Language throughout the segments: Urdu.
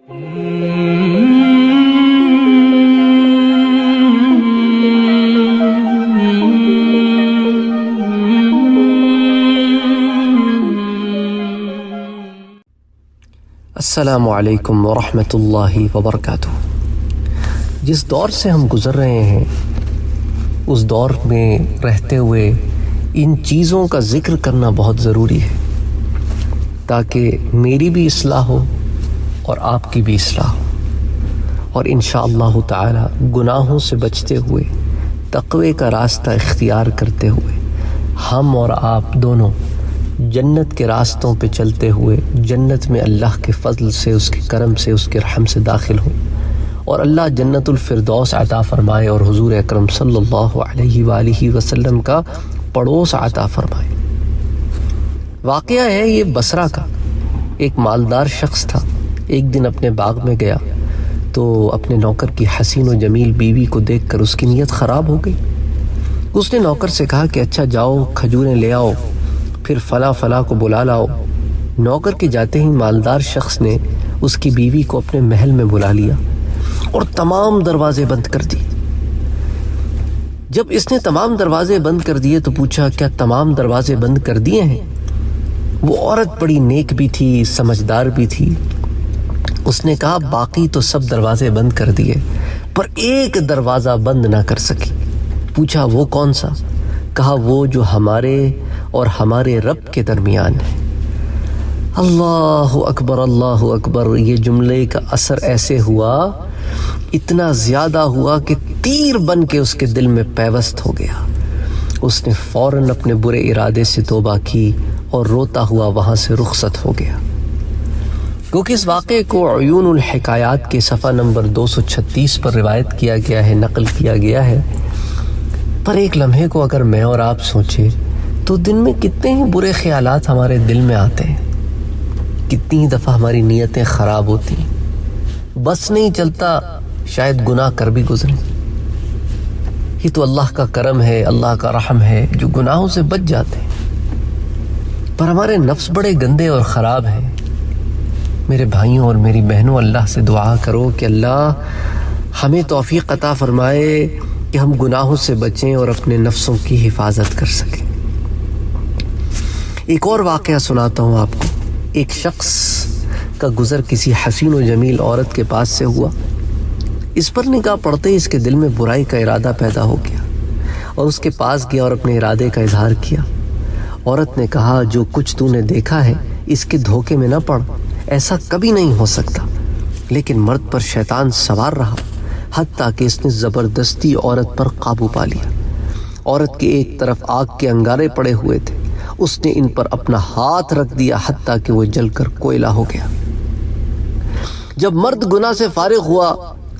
السلام علیکم ورحمۃ اللہ وبرکاتہ۔ جس دور سے ہم گزر رہے ہیں اس دور میں رہتے ہوئے ان چیزوں کا ذکر کرنا بہت ضروری ہے تاکہ میری بھی اصلاح ہو اور آپ کی بھی اصلاح ہو، اور انشاءاللہ تعالی گناہوں سے بچتے ہوئے تقوی کا راستہ اختیار کرتے ہوئے ہم اور آپ دونوں جنت کے راستوں پہ چلتے ہوئے جنت میں اللہ کے فضل سے، اس کے کرم سے، اس کے رحم سے داخل ہوں، اور اللہ جنت الفردوس عطا فرمائے اور حضور اکرم صلی اللہ علیہ وآلہ وسلم کا پڑوس عطا فرمائے۔ واقعہ ہے یہ بصرہ کا، ایک مالدار شخص تھا، ایک دن اپنے باغ میں گیا تو اپنے نوکر کی حسین و جمیل بیوی کو دیکھ کر اس کی نیت خراب ہو گئی۔ اس نے نوکر سے کہا کہ اچھا جاؤ کھجوریں لے آؤ، پھر فلاں کو بلا لاؤ۔ نوکر کے جاتے ہی مالدار شخص نے اس کی بیوی کو اپنے محل میں بلا لیا اور تمام دروازے بند کر دی۔ جب اس نے تمام دروازے بند کر دیے تو پوچھا کیا تمام دروازے بند کر دیے ہیں؟ وہ عورت بڑی نیک بھی تھی، سمجھدار بھی تھی۔ اس نے کہا باقی تو سب دروازے بند کر دیے پر ایک دروازہ بند نہ کر سکی۔ پوچھا وہ کون سا؟ کہا وہ جو ہمارے اور ہمارے رب کے درمیان ہے۔ اللہ اکبر، اللہ اکبر۔ یہ جملے کا اثر ایسے ہوا، اتنا زیادہ ہوا کہ تیر بن کے اس کے دل میں پیوست ہو گیا۔ اس نے فوراً اپنے برے ارادے سے توبہ کی اور روتا ہوا وہاں سے رخصت ہو گیا۔ کیونکہ اس واقعے کو عیون الحکایات کے صفحہ نمبر 236 پر روایت کیا گیا ہے، نقل کیا گیا ہے، پر ایک لمحے کو اگر میں اور آپ سوچیں تو دن میں کتنے ہی برے خیالات ہمارے دل میں آتے ہیں، کتنی ہی دفعہ ہماری نیتیں خراب ہوتی ہیں، بس نہیں چلتا شاید گناہ کر بھی گزریں۔ یہ تو اللہ کا کرم ہے، اللہ کا رحم ہے جو گناہوں سے بچ جاتے ہیں، پر ہمارے نفس بڑے گندے اور خراب ہیں۔ میرے بھائیوں اور میری بہنوں، اللہ سے دعا کرو کہ اللہ ہمیں توفیق عطا فرمائے کہ ہم گناہوں سے بچیں اور اپنے نفسوں کی حفاظت کر سکیں۔ ایک اور واقعہ سناتا ہوں آپ کو۔ ایک شخص کا گزر کسی حسین و جمیل عورت کے پاس سے ہوا۔ اس پر نگاہ پڑتے ہی اس کے دل میں برائی کا ارادہ پیدا ہو گیا اور اس کے پاس گیا اور اپنے ارادے کا اظہار کیا۔ عورت نے کہا جو کچھ تو نے دیکھا ہے اس کے دھوکے میں نہ پڑ، ایسا کبھی نہیں ہو سکتا۔ لیکن مرد پر شیطان سوار رہا حتیٰ کہ اس نے زبردستی عورت پر قابو پا لیا۔ عورت کے ایک طرف آگ کے انگارے پڑے ہوئے تھے، اس نے ان پر اپنا ہاتھ رکھ دیا حتیٰ کہ وہ جل کر کوئلہ ہو گیا۔ جب مرد گناہ سے فارغ ہوا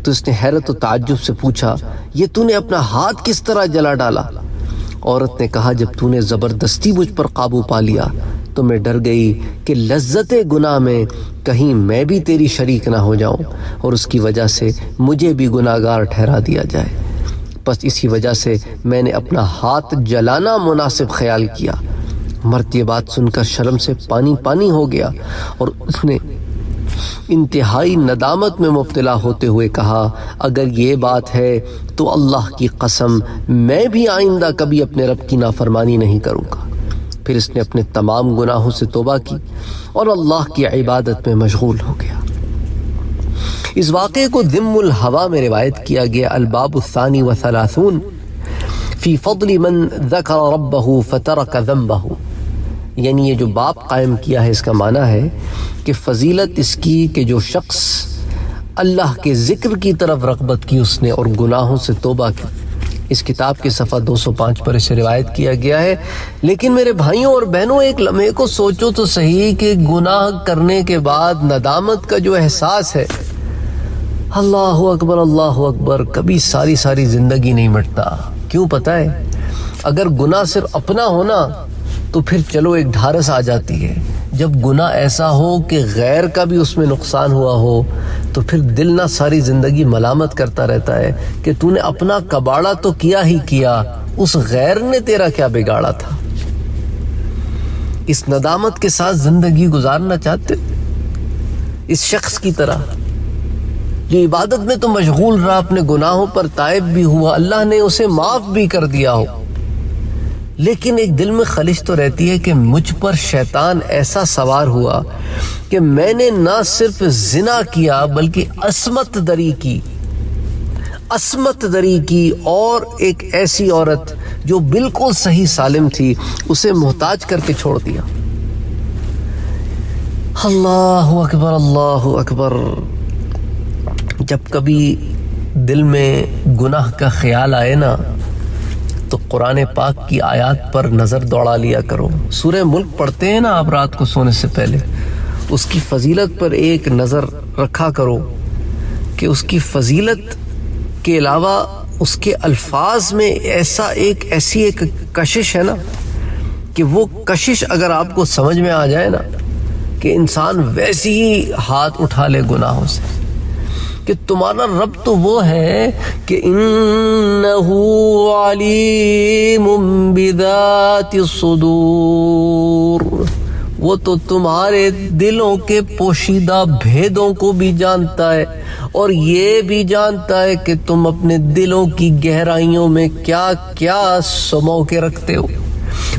تو اس نے حیرت و تعجب سے پوچھا یہ تو نے اپنا ہاتھ کس طرح جلا ڈالا؟ عورت نے کہا جب تو نے زبردستی مجھ پر قابو پا لیا تو میں ڈر گئی کہ لذت گناہ میں کہیں میں بھی تیری شریک نہ ہو جاؤں اور اس کی وجہ سے مجھے بھی گناہگار ٹھہرا دیا جائے، بس اسی وجہ سے میں نے اپنا ہاتھ جلانا مناسب خیال کیا۔ مرد یہ بات سن کر شرم سے پانی پانی ہو گیا اور اس نے انتہائی ندامت میں مبتلا ہوتے ہوئے کہا اگر یہ بات ہے تو اللہ کی قسم میں بھی آئندہ کبھی اپنے رب کی نافرمانی نہیں کروں گا۔ پھر اس نے اپنے تمام گناہوں سے توبہ کی اور اللہ کی عبادت میں مشغول ہو گیا۔ اس واقعے کو ذم الہوا میں روایت کیا گیا۔ الباب الثانی وثلاثون فی فضل من ذکر ربہ فترک ذنبہ، یعنی یہ جو باب قائم کیا ہے اس کا معنی ہے کہ فضیلت اس کی کہ جو شخص اللہ کے ذکر کی طرف رغبت کی اس نے اور گناہوں سے توبہ کی۔ اس کتاب کے صفحہ 205 پر اسے روایت کیا گیا ہے۔ لیکن میرے بھائیوں اور بہنوں ایک لمحے کو سوچو تو صحیح کہ گناہ کرنے کے بعد ندامت کا جو احساس ہے، اللہ اکبر اللہ اکبر، کبھی ساری زندگی نہیں مٹتا۔ کیوں پتہ ہے؟ اگر گناہ صرف اپنا ہونا تو پھر چلو ایک ڈھارس آ جاتی ہے، جب گناہ ایسا ہو کہ غیر کا بھی اس میں نقصان ہوا ہو تو پھر دل نہ ساری زندگی ملامت کرتا رہتا ہے کہ تو نے اپنا کباڑا تو کیا ہی کیا، اس غیر نے تیرا کیا بگاڑا تھا۔ اس ندامت کے ساتھ زندگی گزارنا چاہتے اس شخص کی طرح جو عبادت میں تو مشغول رہا، اپنے گناہوں پر تائب بھی ہوا، اللہ نے اسے معاف بھی کر دیا ہو، لیکن ایک دل میں خلش تو رہتی ہے کہ مجھ پر شیطان ایسا سوار ہوا کہ میں نے نہ صرف زنا کیا بلکہ عصمت دری کی اور ایک ایسی عورت جو بالکل صحیح سالم تھی اسے محتاج کر کے چھوڑ دیا۔ اللہ اکبر، اللہ اکبر۔ جب کبھی دل میں گناہ کا خیال آئے نا تو قرآن پاک کی آیات پر نظر دوڑا لیا کرو۔ سورہ ملک پڑھتے ہیں نا آپ رات کو سونے سے پہلے، اس کی فضیلت پر ایک نظر رکھا کرو کہ اس کی فضیلت کے علاوہ اس کے الفاظ میں ایسی ایک کشش ہے نا کہ وہ کشش اگر آپ کو سمجھ میں آ جائے نا کہ انسان ویسے ہی ہاتھ اٹھا لے گناہوں سے، کہ تمہارا رب تو وہ ہے کہ انہو علیم بذات الصدور، وہ تو تمہارے دلوں کے پوشیدہ بھیدوں کو بھی جانتا ہے اور یہ بھی جانتا ہے کہ تم اپنے دلوں کی گہرائیوں میں کیا کیا سمو کے رکھتے ہو۔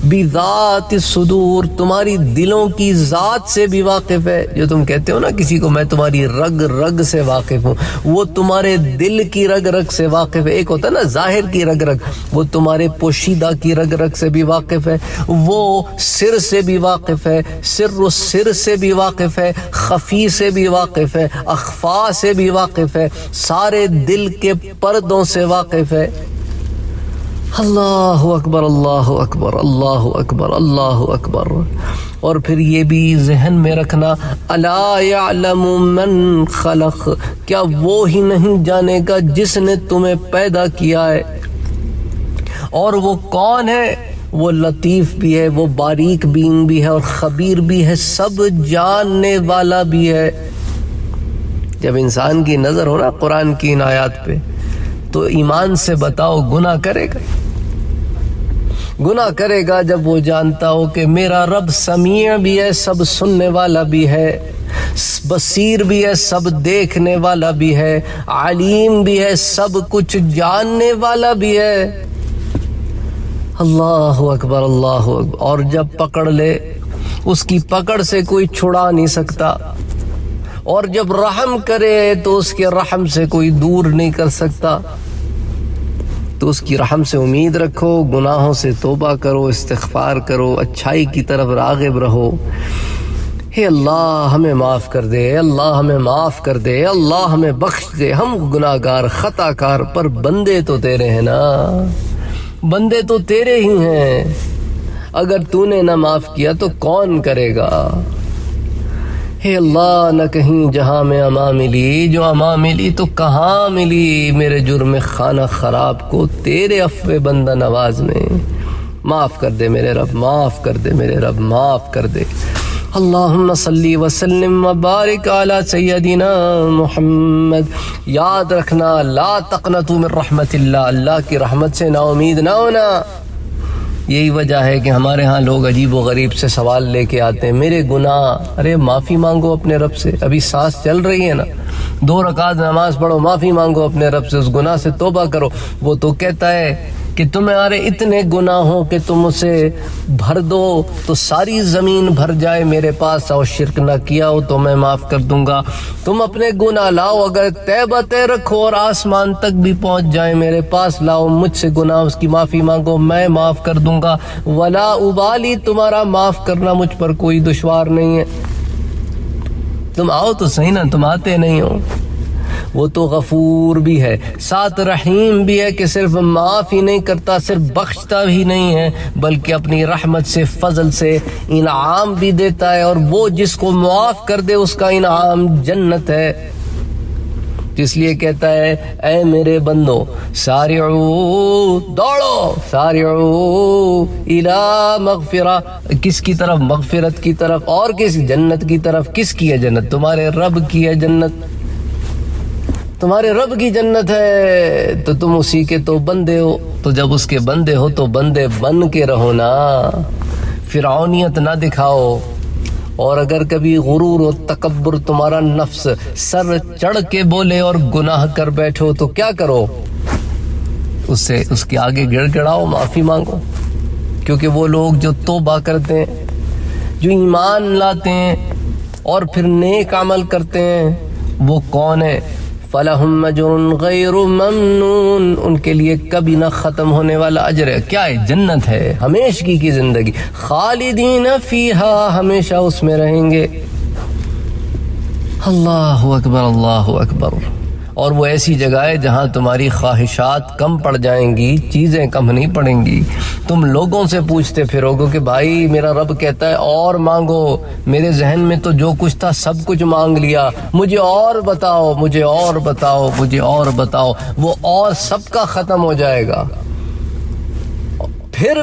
بذات الصدور، تمہاری دلوں کی ذات سے بھی واقف ہے۔ جو تم کہتے ہو نا کسی کو میں تمہاری رگ رگ سے واقف ہوں، وہ تمہارے دل کی رگ رگ سے واقف ہے۔ ایک ہوتا ہے نا ظاہر کی رگ رگ، وہ تمہارے پوشیدہ کی رگ رگ سے بھی واقف ہے، وہ سر سے بھی واقف ہے، سر و سر سے بھی واقف ہے، خفی سے بھی واقف ہے، اخفا سے بھی واقف ہے، سارے دل کے پردوں سے واقف ہے۔ اللہ اکبر، اللہ اکبر، اللہ اکبر، اللہ اکبر۔ اور پھر یہ بھی ذہن میں رکھنا، الا یعلم من خلق، کیا وہ ہی نہیں جانے گا جس نے تمہیں پیدا کیا ہے؟ اور وہ کون ہے؟ وہ لطیف بھی ہے، وہ باریک بین بھی ہے اور خبیر بھی ہے، سب جاننے والا بھی ہے۔ جب انسان کی نظر ہو نا قرآن کی ان آیات پہ تو ایمان سے بتاؤ گناہ کرے گا؟ گناہ کرے گا جب وہ جانتا ہو کہ میرا رب سمیع بھی ہے، سب سننے والا بھی ہے، بصیر بھی ہے، سب دیکھنے والا بھی ہے، علیم بھی ہے، سب کچھ جاننے والا بھی ہے۔ اللہ اکبر، اللہ اکبر۔ اور جب پکڑ لے اس کی پکڑ سے کوئی چھڑا نہیں سکتا، اور جب رحم کرے تو اس کے رحم سے کوئی دور نہیں کر سکتا۔ تو اس کی رحم سے امید رکھو، گناہوں سے توبہ کرو، استغفار کرو، اچھائی کی طرف راغب رہو۔ اے اللہ ہمیں معاف کر دے، اے اللہ ہمیں معاف کر دے، اے اللہ ہمیں بخش دے۔ ہم گناہ گار خطا کار، پر بندے تو تیرے ہیں نا، بندے تو تیرے ہی ہیں۔ اگر تو نے نہ معاف کیا تو کون کرے گا؟ اے اللہ نہ کہیں جہاں میں اما ملی، جو اما ملی تو کہاں ملی میرے جرم خانہ خراب کو تیرے عفو بندہ نواز میں۔ معاف کر دے میرے رب، معاف کر دے میرے رب، معاف کر دے۔ اللہم صلی وسلم وبارک علی سیدنا محمد۔ یاد رکھنا، لا تقنطوا من رحمت اللہ، اللہ کی رحمت سے نا امید نہ ہونا۔ یہی وجہ ہے کہ ہمارے ہاں لوگ عجیب و غریب سے سوال لے کے آتے ہیں، میرے گناہ، ارے معافی مانگو اپنے رب سے، ابھی سانس چل رہی ہے نا، 2 رکعت نماز پڑھو، معافی مانگو اپنے رب سے، اس گناہ سے توبہ کرو۔ وہ تو کہتا ہے کہ تمہارے اتنے گناہ ہوں کہ تم اسے بھر دو تو ساری زمین بھر جائے میرے پاس، اور شرک نہ کیا ہو تو میں معاف کر دوں گا۔ تم اپنے گناہ لاؤ، اگر تیبہ تے رکھو اور آسمان تک بھی پہنچ جائیں میرے پاس، لاؤ مجھ سے گناہ، اس کی معافی مانگو، میں معاف کر دوں گا۔ ولا ابالی، تمہارا معاف کرنا مجھ پر کوئی دشوار نہیں ہے۔ تم آؤ تو صحیح نا، تم آتے نہیں ہو۔ وہ تو غفور بھی ہے، ساتھ رحیم بھی ہے کہ صرف معاف ہی نہیں کرتا، صرف بخشتا بھی نہیں ہے بلکہ اپنی رحمت سے، فضل سے انعام بھی دیتا ہے، اور وہ جس کو معاف کر دے اس کا انعام جنت ہے۔ اس لیے کہتا ہے اے میرے بندو سارعو، دوڑو، سارعو الی مغفرہ، کس کی طرف؟ مغفرت کی طرف، اور کس؟ جنت کی طرف۔ کس کی ہے جنت؟ تمہارے رب کی ہے جنت، تمہارے رب کی جنت ہے، تو تم اسی کے تو بندے ہو۔ تو جب اس کے بندے ہو تو بندے بن کے رہو نا، فرعونیت نہ دکھاؤ، اور اگر کبھی غرور و تکبر تمہارا نفس سر چڑھ کے بولے اور گناہ کر بیٹھو تو کیا کرو؟ اس کے آگے گڑ گڑاؤ، معافی مانگو، کیونکہ وہ لوگ جو توبہ کرتے ہیں، جو ایمان لاتے ہیں اور پھر نیک عمل کرتے ہیں، وہ کون ہے؟ فَلَهُمْ أَجْرٌ غَيْرُ مَمْنُونَ، ان کے لیے کبھی نہ ختم ہونے والا اجر ہے۔ کیا ہے؟ جنت ہے، ہمیشگی کی زندگی، خالدین فیہا، ہمیشہ اس میں رہیں گے۔ اللہ اکبر، اللہ اکبر۔ اور وہ ایسی جگہ ہے جہاں تمہاری خواہشات کم پڑ جائیں گی، چیزیں کم نہیں پڑیں گی۔ تم لوگوں سے پوچھتے پھرو گے کہ بھائی میرا رب کہتا ہے اور مانگو، میرے ذہن میں تو جو کچھ تھا سب کچھ مانگ لیا، مجھے اور بتاؤ، مجھے اور بتاؤ، مجھے اور بتاؤ۔ وہ اور سب کا ختم ہو جائے گا، پھر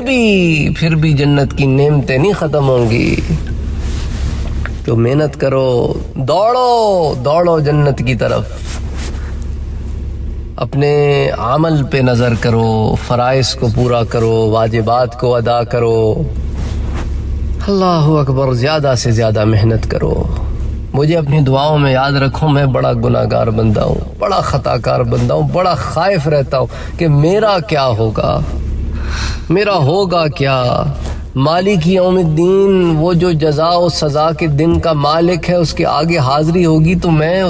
بھی جنت کی نعمتیں نہیں ختم ہوں گی۔ تو محنت کرو، دوڑو جنت کی طرف، اپنے عمل پہ نظر کرو، فرائض کو پورا کرو، واجبات کو ادا کرو۔ اللہ اکبر، زیادہ سے زیادہ محنت کرو۔ مجھے اپنی دعاؤں میں یاد رکھو، میں بڑا گناہ گار بندہ ہوں، بڑا خطا کار بندہ ہوں، بڑا خائف رہتا ہوں کہ میرا کیا ہوگا، میرا ہوگا کیا۔ مالک یوم الدین، وہ جو جزا و سزا کے دن کا مالک ہے، اس کے آگے حاضری ہوگی تو میں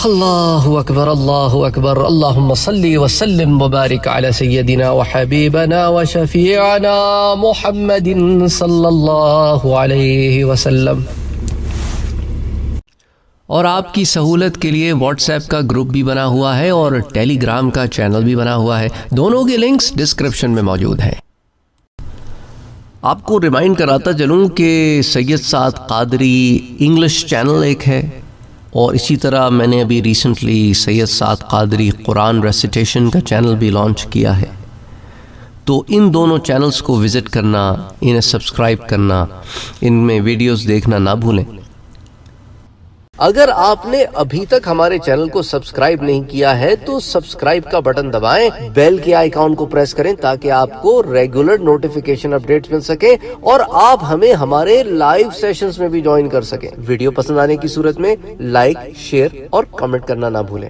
اللہ اکبر، اللہ اکبر۔ اللہم صلی وسلم وبارک علی سیدنا وحبیبنا وشفیعنا محمد صلی اللہ علیہ وسلم۔ اور آپ کی سہولت کے لیے واٹس ایپ کا گروپ بھی بنا ہوا ہے اور ٹیلی گرام کا چینل بھی بنا ہوا ہے، دونوں کے لنکس ڈسکرپشن میں موجود ہیں۔ آپ کو ریمائنڈ کراتا چلوں کہ سید سعد قادری انگلش چینل ایک ہے، اور اسی طرح میں نے ابھی ریسنٹلی سید سعد قادری قرآن ریسیٹیشن کا چینل بھی لانچ کیا ہے۔ تو ان دونوں چینلز کو وزٹ کرنا، انہیں سبسکرائب کرنا، ان میں ویڈیوز دیکھنا نہ بھولیں۔ اگر آپ نے ابھی تک ہمارے چینل کو سبسکرائب نہیں کیا ہے تو سبسکرائب کا بٹن دبائیں، بیل کے آئیکن کو پریس کریں تاکہ آپ کو ریگولر نوٹیفیکیشن اپڈیٹس مل سکیں اور آپ ہمیں ہمارے لائیو سیشنز میں بھی جوائن کر سکیں۔ ویڈیو پسند آنے کی صورت میں لائک، شیئر اور کمنٹ کرنا نہ بھولیں۔